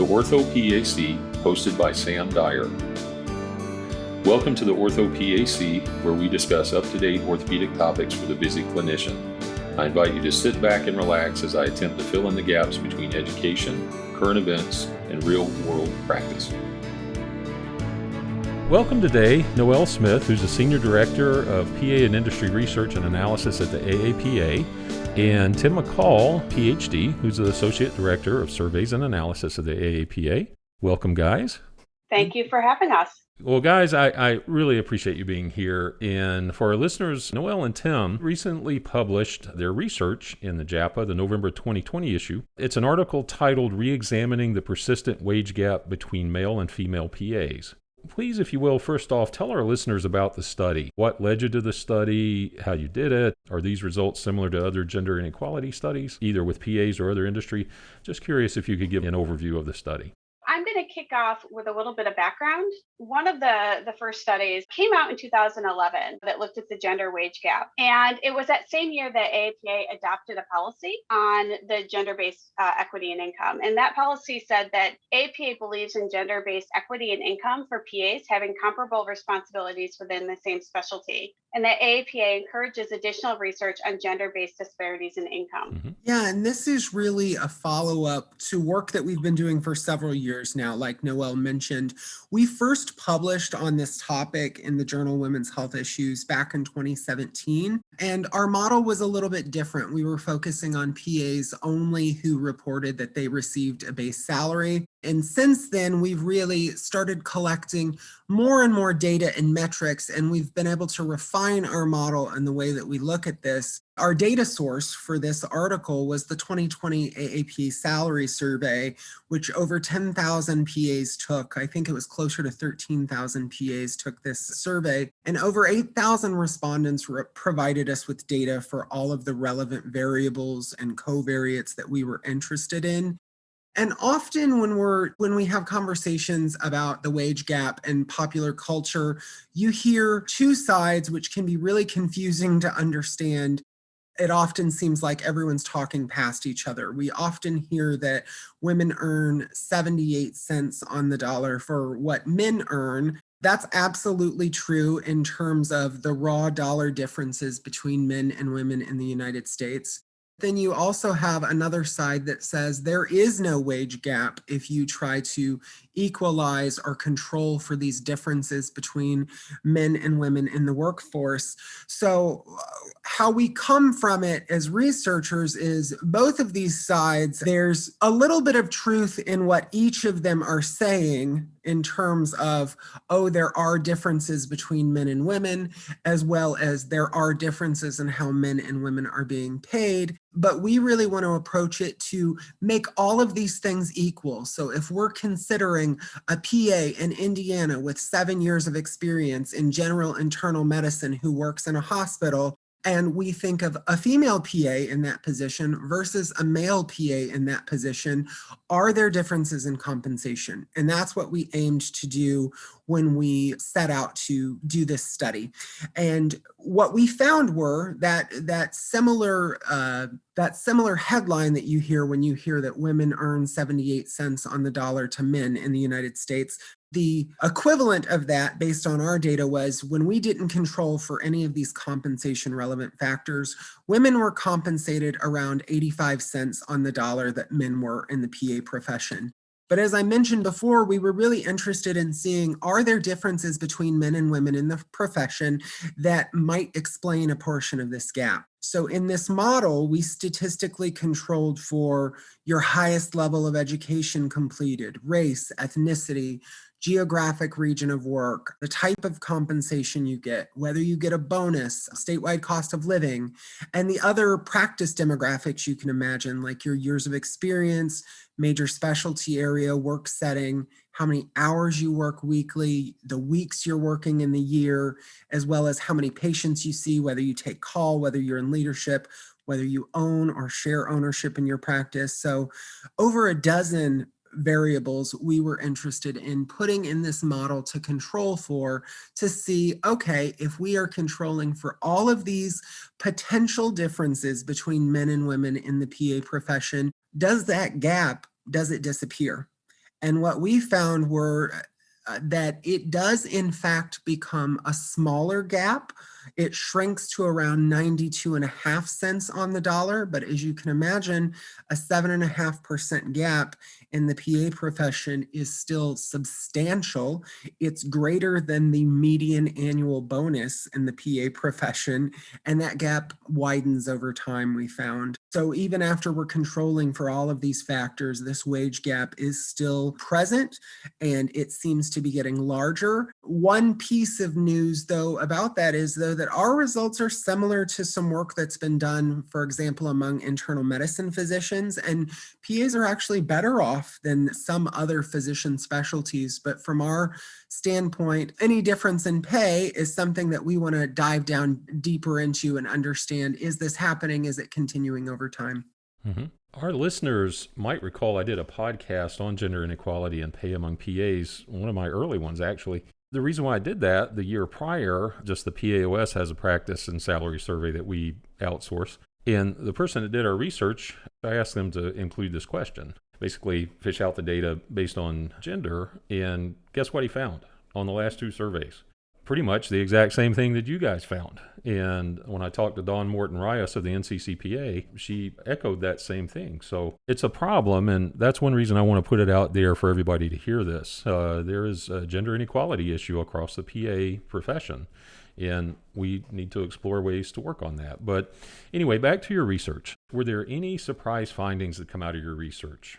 the orthoPAC, hosted by Sam Dyer. Welcome to the orthoPAC, where we discuss up-to-date orthopedic topics for the busy clinician. I invite you to sit back and relax as I attempt to fill in the gaps between education, current events, and real-world practice. Welcome today, Noel Smith, who's the Senior Director of PA and Industry Research and Analysis at the AAPA, and Tim McCall, PhD, who's the Associate Director of Surveys and Analysis of the AAPA. Welcome, guys. Thank you for having us. Well, guys, I really appreciate you being here. And for our listeners, Noel and Tim recently published their research in the JAAPA, the November 2020 issue. It's an article titled Reexamining the Persistent Wage Gap Between Male and Female PAs. Please, if you will, first off, tell our listeners about the study. What led you to the study, how you did it? Are these results similar to other gender inequality studies, either with PAs or other industry? Just curious if you could give an overview of the study. I'm going to kick off with a little bit of background. One of the first studies came out in 2011 that looked at the gender wage gap. And it was that same year that AAPA adopted a policy on the gender-based equity and income. And that policy said that AAPA believes in gender-based equity and income for PAs having comparable responsibilities within the same specialty. And that AAPA encourages additional research on gender-based disparities in income. Mm-hmm. Yeah, and this is really a follow-up to work that we've been doing for several years now, like Noel mentioned. We first published on this topic in the journal Women's Health Issues back in 2017, and our model was a little bit different. We were focusing on PAs only who reported that they received a base salary. And since then, we've really started collecting more and more data and metrics, and we've been able to refine our model and the way that we look at this. Our data source for this article was the 2020 AAPA salary survey, which over 10,000 PAs took. I think it was closer to 13,000 PAs took this survey, and over 8,000 respondents provided us with data for all of the relevant variables and covariates that we were interested in. And often when we have conversations about the wage gap and popular culture, you hear two sides, which can be really confusing to understand. It often seems like everyone's talking past each other. We often hear that women earn 78 cents on the dollar for what men earn. That's absolutely true in terms of the raw dollar differences between men and women in the United States. Then you also have another side that says there is no wage gap if you try to equalize or control for these differences between men and women in the workforce. So how we come from it as researchers is both of these sides, there's a little bit of truth in what each of them are saying in terms of, there are differences between men and women, as well as there are differences in how men and women are being paid. But we really want to approach it to make all of these things equal. So if we're considering a PA in Indiana with 7 years of experience in general internal medicine who works in a hospital, and we think of a female PA in that position versus a male PA in that position, are there differences in compensation? And that's what we aimed to do when we set out to do this study. And what we found were that similar headline that you hear when you hear that women earn 78 cents on the dollar to men in the United States. The equivalent of that, based on our data, was when we didn't control for any of these compensation relevant factors, women were compensated around 85 cents on the dollar that men were in the PA profession. But as I mentioned before, we were really interested in seeing, are there differences between men and women in the profession that might explain a portion of this gap? So in this model, we statistically controlled for your highest level of education completed, race, ethnicity, geographic region of work, the type of compensation you get, whether you get a bonus, statewide cost of living, and the other practice demographics you can imagine, like your years of experience, major specialty area, work setting, how many hours you work weekly, the weeks you're working in the year, as well as how many patients you see, whether you take call, whether you're in leadership, whether you own or share ownership in your practice. So over a dozen variables we were interested in putting in this model to control for, to see, okay, if we are controlling for all of these potential differences between men and women in the PA profession, does that gap, does it disappear? And what we found were that it does in fact become a smaller gap. It shrinks to around 92.5 cents on the dollar. But as you can imagine, a 7.5% gap in the PA profession is still substantial. It's greater than the median annual bonus in the PA profession. And that gap widens over time, we found. So even after we're controlling for all of these factors, this wage gap is still present, and it seems to be getting larger. One piece of news, though, about that is, though, that our results are similar to some work that's been done, for example, among internal medicine physicians, and PAs are actually better off than some other physician specialties. But from our standpoint, any difference in pay is something that we want to dive down deeper into and understand. Is this happening? Is it continuing over time? Mm-hmm. Our listeners might recall I did a podcast on gender inequality and pay among PAs, one of my early ones actually. The reason why I did that the year prior, just the PAOS has a practice and salary survey that we outsource. And the person that did our research, I asked them to include this question, basically fish out the data based on gender. And guess what he found on the last two surveys? Pretty much the exact same thing that you guys found. And when I talked to Dawn Morton-Rias of the NCCPA, she echoed that same thing. So it's a problem, and that's one reason I want to put it out there for everybody to hear this. There is a gender inequality issue across the PA profession, and we need to explore ways to work on that. But anyway, back to your research. Were there any surprise findings that come out of your research?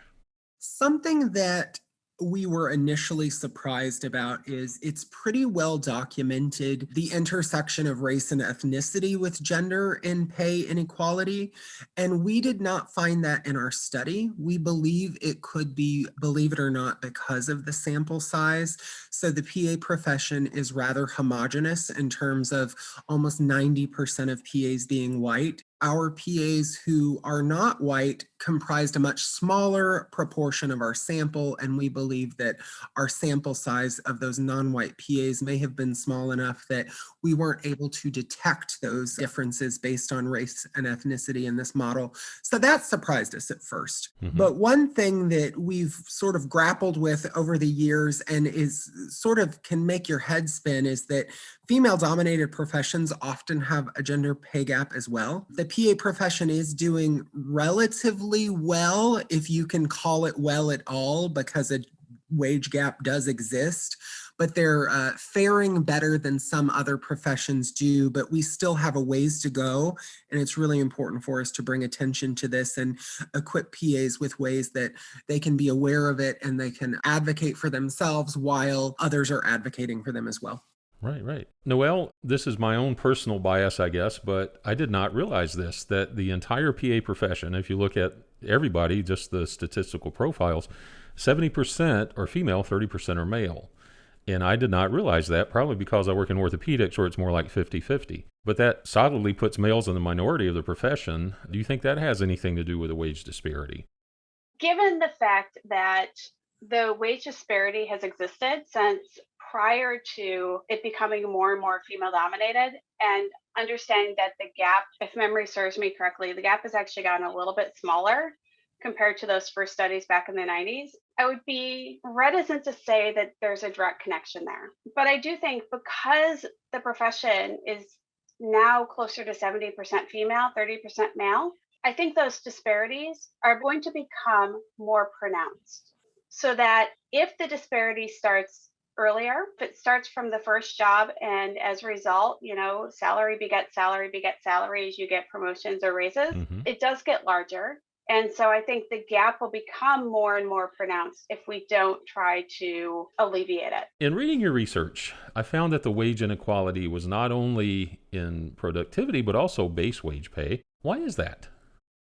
Something that we were initially surprised about is it's pretty well documented, the intersection of race and ethnicity with gender in pay inequality. And we did not find that in our study. We believe it could be, believe it or not, because of the sample size. So the PA profession is rather homogeneous in terms of almost 90% of PAs being white. Our PAs who are not white comprised a much smaller proportion of our sample, and we believe that our sample size of those non-white PAs may have been small enough that we weren't able to detect those differences based on race and ethnicity in this model. So that surprised us at first. Mm-hmm. But one thing that we've sort of grappled with over the years and is sort of can make your head spin is that female-dominated professions often have a gender pay gap as well. The PA profession is doing relatively well, if you can call it well at all, because a wage gap does exist, but they're faring better than some other professions do, but we still have a ways to go. And it's really important for us to bring attention to this and equip PAs with ways that they can be aware of it and they can advocate for themselves while others are advocating for them as well. Right. Noel, this is my own personal bias, I guess, but I did not realize this, that the entire PA profession, if you look at everybody, just the statistical profiles, 70% are female, 30% are male. And I did not realize that, probably because I work in orthopedics where it's more like 50-50. But that solidly puts males in the minority of the profession. Do you think that has anything to do with the wage disparity? Given the fact that the wage disparity has existed since prior to it becoming more and more female dominated, and understanding that the gap, if memory serves me correctly, the gap has actually gotten a little bit smaller compared to those first studies back in the 90s, I would be reticent to say that there's a direct connection there. But I do think because the profession is now closer to 70% female, 30% male, I think those disparities are going to become more pronounced. So that if the disparity starts earlier, if it starts from the first job, and as a result, salary begets salary begets salary as you get promotions or raises, it does get larger. And so I think the gap will become more and more pronounced if we don't try to alleviate it. In reading your research, I found that the wage inequality was not only in productivity, but also base wage pay. Why is that?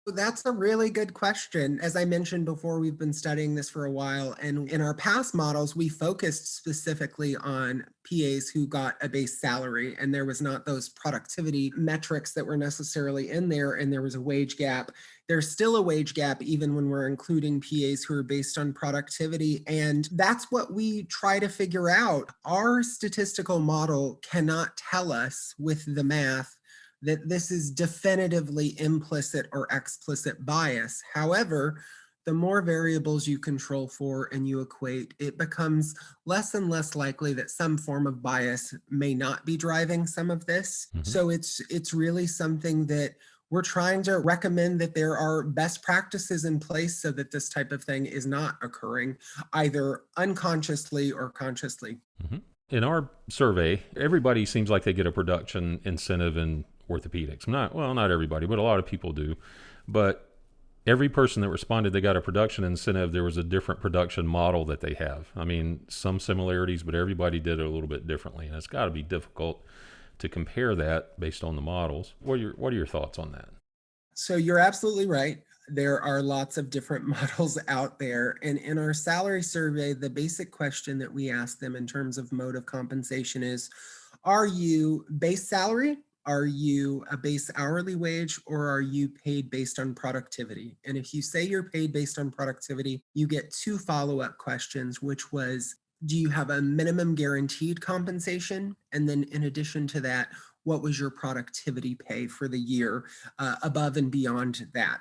That's a really good question. As I mentioned before, we've been studying this for a while, and in our past models, we focused specifically on PAs who got a base salary, and there was not those productivity metrics that were necessarily in there, and there was a wage gap. There's still a wage gap even when we're including PAs who are based on productivity, and that's what we try to figure out. Our statistical model cannot tell us with the math that this is definitively implicit or explicit bias. However, The more variables you control for and you equate, it becomes less and less likely that some form of bias may not be driving some of this. Mhm. So it's really something that we're trying to recommend that there are best practices in place so that this type of thing is not occurring either unconsciously or consciously. Mhm. In our survey, everybody seems like they get a production incentive in orthopedics. Not everybody, but a lot of people do. But every person that responded, they got a production incentive. There was a different production model that they have. I mean, some similarities, but everybody did it a little bit differently. And it's got to be difficult to compare that based on the models. What are your thoughts on that? So you're absolutely right. There are lots of different models out there. And in our salary survey, the basic question that we ask them in terms of mode of compensation is, are you base salary? Are you a base hourly wage, or are you paid based on productivity? And if you say you're paid based on productivity, you get two follow-up questions, which was, do you have a minimum guaranteed compensation? And then in addition to that, what was your productivity pay for the year above and beyond that?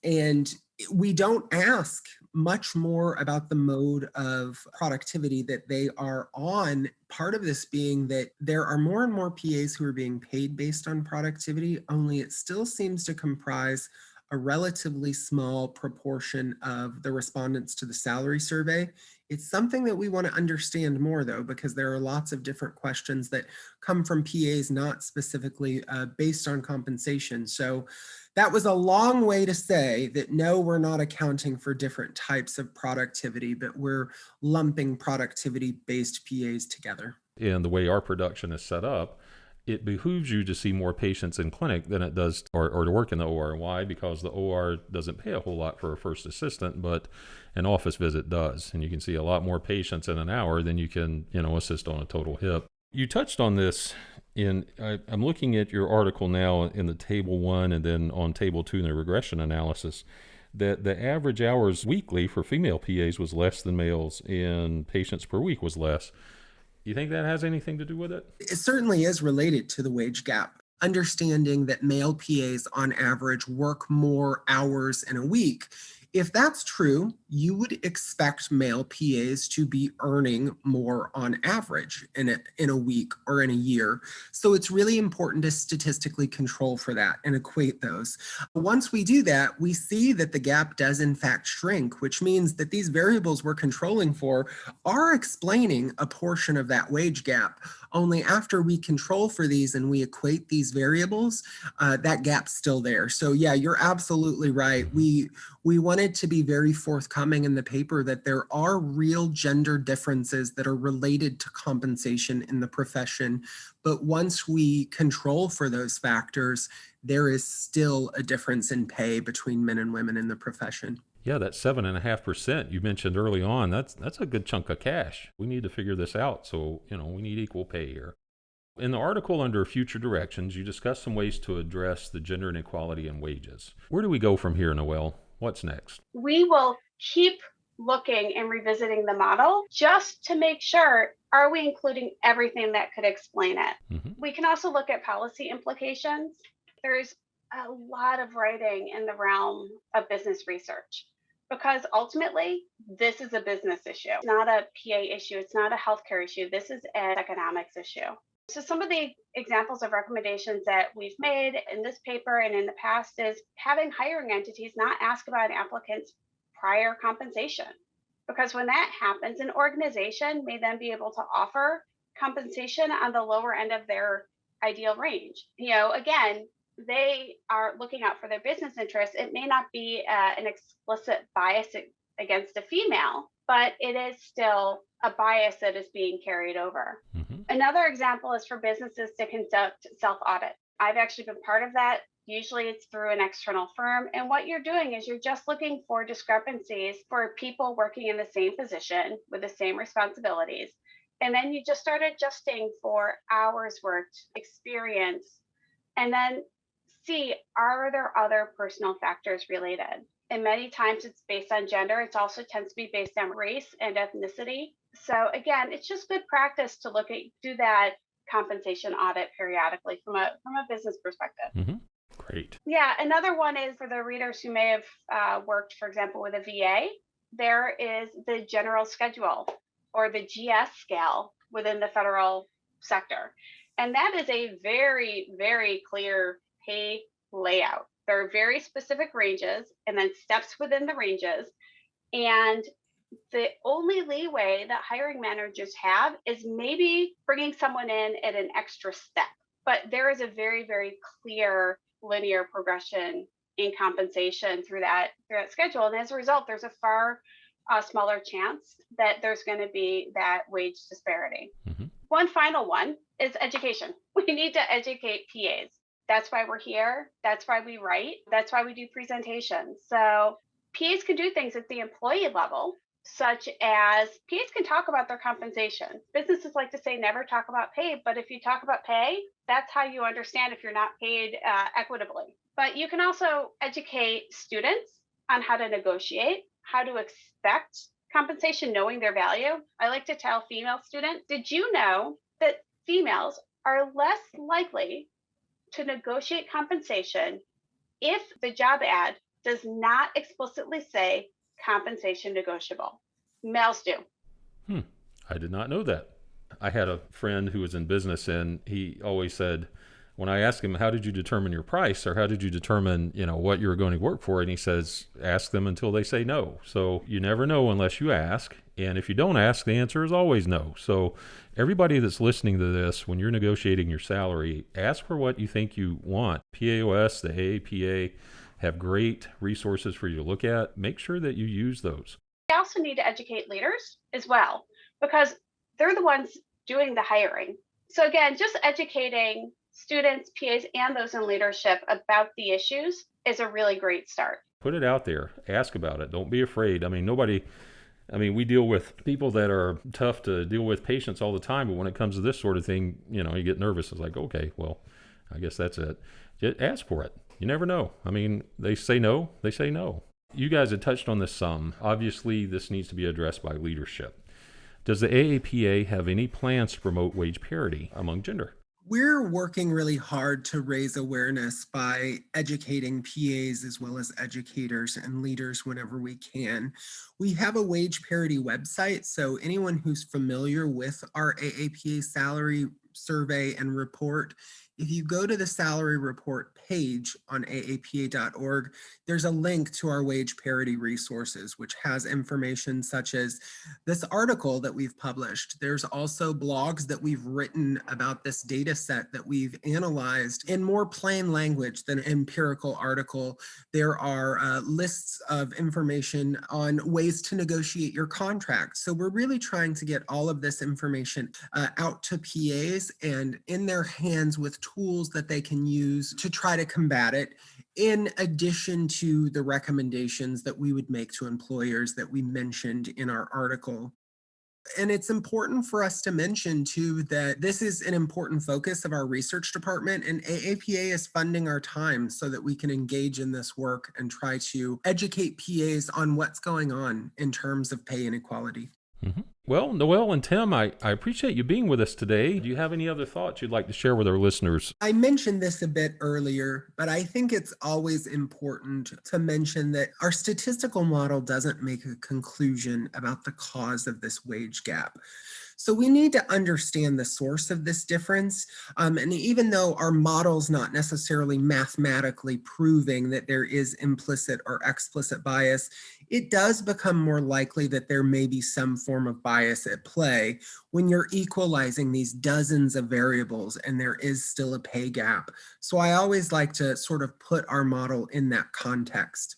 And we don't ask much more about the mode of productivity that they are on. Part of this being that there are more and more PAs who are being paid based on productivity, only it still seems to comprise a relatively small proportion of the respondents to the salary survey. It's something that we want to understand more, though, because there are lots of different questions that come from PAs not specifically based on compensation. So that was a long way to say that no, we're not accounting for different types of productivity, but we're lumping productivity-based PAs together. And the way our production is set up, it behooves you to see more patients in clinic than it does, or to work in the OR. Why? Because the OR doesn't pay a whole lot for a first assistant, but an office visit does. And you can see a lot more patients in an hour than you can, assist on a total hip. You touched on this I'm looking at your article now in the table 1 and then on table 2 in the regression analysis, that the average hours weekly for female PAs was less than males and patients per week was less. You think that has anything to do with it? It certainly is related to the wage gap. Understanding that male PAs on average work more hours in a week. If that's true, you would expect male PAs to be earning more on average in a week or in a year. So it's really important to statistically control for that and equate those. Once we do that, we see that the gap does in fact shrink, which means that these variables we're controlling for are explaining a portion of that wage gap. Only after we control for these and we equate these variables, that gap's still there. So yeah, you're absolutely right. We wanted to be very forthcoming in the paper that there are real gender differences that are related to compensation in the profession. But once we control for those factors, there is still a difference in pay between men and women in the profession. Yeah, that 7.5% you mentioned early on, that's a good chunk of cash. We need to figure this out. So, we need equal pay here. In the article under Future Directions, you discuss some ways to address the gender inequality in wages. Where do we go from here, Noel? What's next? We will keep looking and revisiting the model just to make sure, are we including everything that could explain it? Mm-hmm. We can also look at policy implications. There's a lot of writing in the realm of business research because ultimately this is a business issue. It's not a PA issue. It's not a healthcare issue. This is an economics issue. So some of the examples of recommendations that we've made in this paper and in the past is having hiring entities not ask about an applicant's prior compensation. Because when that happens, an organization may then be able to offer compensation on the lower end of their ideal range. Again, they are looking out for their business interests. It may not be an explicit bias against a female, but it is still a bias that is being carried over. Mm-hmm. Another example is for businesses to conduct self-audit. I've actually been part of that. Usually it's through an external firm. And what you're doing is you're just looking for discrepancies for people working in the same position with the same responsibilities. And then you just start adjusting for hours worked, experience, and then see, are there other personal factors related? And many times it's based on gender. It also tends to be based on race and ethnicity. So again, it's just good practice to do that compensation audit periodically from a business perspective. Mm-hmm. Great. Yeah, another one is for the readers who may have worked, for example, with a VA, there is the general schedule or the GS scale within the federal sector. And that is a very, very clear pay layout. There are very specific ranges and then steps within the ranges. And the only leeway that hiring managers have is maybe bringing someone in at an extra step. But there is a very, very clear linear progression in compensation through that schedule. And as a result, there's a far smaller chance that there's going to be that wage disparity. Mm-hmm. One final one is education. We need to educate PAs. That's why we're here. That's why we write. That's why we do presentations. So PAs can do things at the employee level, such as PAs can talk about their compensation. Businesses like to say never talk about pay, but if you talk about pay, that's how you understand if you're not paid equitably. But you can also educate students on how to negotiate, how to expect compensation, knowing their value. I like to tell female students, did you know that females are less likely to negotiate compensation if the job ad does not explicitly say compensation negotiable? Males do. I did not know that. I had a friend who was in business, and he always said, when I asked him, how did you determine your price, or how did you determine, what you were going to work for? And he says, ask them until they say no. So you never know unless you ask. And if you don't ask, the answer is always no. So everybody that's listening to this, when you're negotiating your salary, ask for what you think you want. PAOS, the AAPA have great resources for you to look at. Make sure that you use those. We also need to educate leaders as well, because they're the ones doing the hiring. So again, just educating students, PAs, and those in leadership about the issues is a really great start. Put it out there. Ask about it. Don't be afraid. We deal with people that are tough to deal with, patients all the time, but when it comes to this sort of thing, you get nervous. It's like, okay, well, I guess that's it. Just ask for it. You never know. They say no, they say no. You guys had touched on this some. Obviously, this needs to be addressed by leadership. Does the AAPA have any plans to promote wage parity among gender? We're working really hard to raise awareness by educating PAs as well as educators and leaders whenever we can. We have a wage parity website, so anyone who's familiar with our AAPA salary survey and report, if you go to the salary report page on aapa.org, there's a link to our wage parity resources, which has information such as this article that we've published. There's also blogs that we've written about this data set that we've analyzed in more plain language than an empirical article. There are lists of information on ways to negotiate your contract. So we're really trying to get all of this information out to PAs and in their hands with tools that they can use to try to combat it, in addition to the recommendations that we would make to employers that we mentioned in our article. And it's important for us to mention too that this is an important focus of our research department, and AAPA is funding our time so that we can engage in this work and try to educate PAs on what's going on in terms of pay inequality. Mm-hmm. Well, Noel and Tim, I appreciate you being with us today. Do you have any other thoughts you'd like to share with our listeners? I mentioned this a bit earlier, but I think it's always important to mention that our statistical model doesn't make a conclusion about the cause of this wage gap. So we need to understand the source of this difference. And even though our model's not necessarily mathematically proving that there is implicit or explicit bias, it does become more likely that there may be some form of bias at play when you're equalizing these dozens of variables and there is still a pay gap. So I always like to sort of put our model in that context.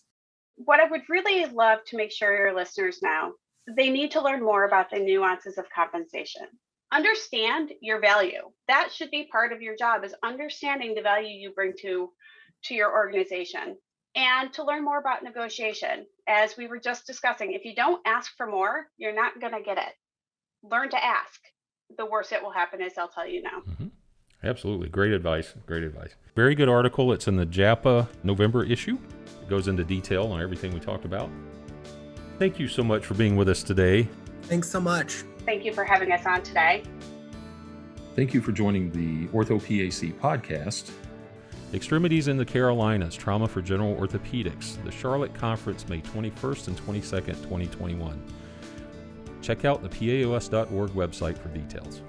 What I would really love to make sure your listeners know, they need to learn more about the nuances of compensation. Understand your value. That should be part of your job, is understanding the value you bring to your organization. And to learn more about negotiation, as we were just discussing, if you don't ask for more, you're not going to get it. Learn to ask. The worst that will happen is they'll tell you no. Mm-hmm. Absolutely. Great advice. Great advice. Very good article. It's in the JAAPA November issue. It goes into detail on everything we talked about. Thank you so much for being with us today. Thanks so much. Thank you for having us on today. Thank you for joining the orthoPAC podcast. Extremities in the Carolinas, Trauma for General Orthopedics, the Charlotte Conference, May 21st and 22nd, 2021. Check out the PAOS.org website for details.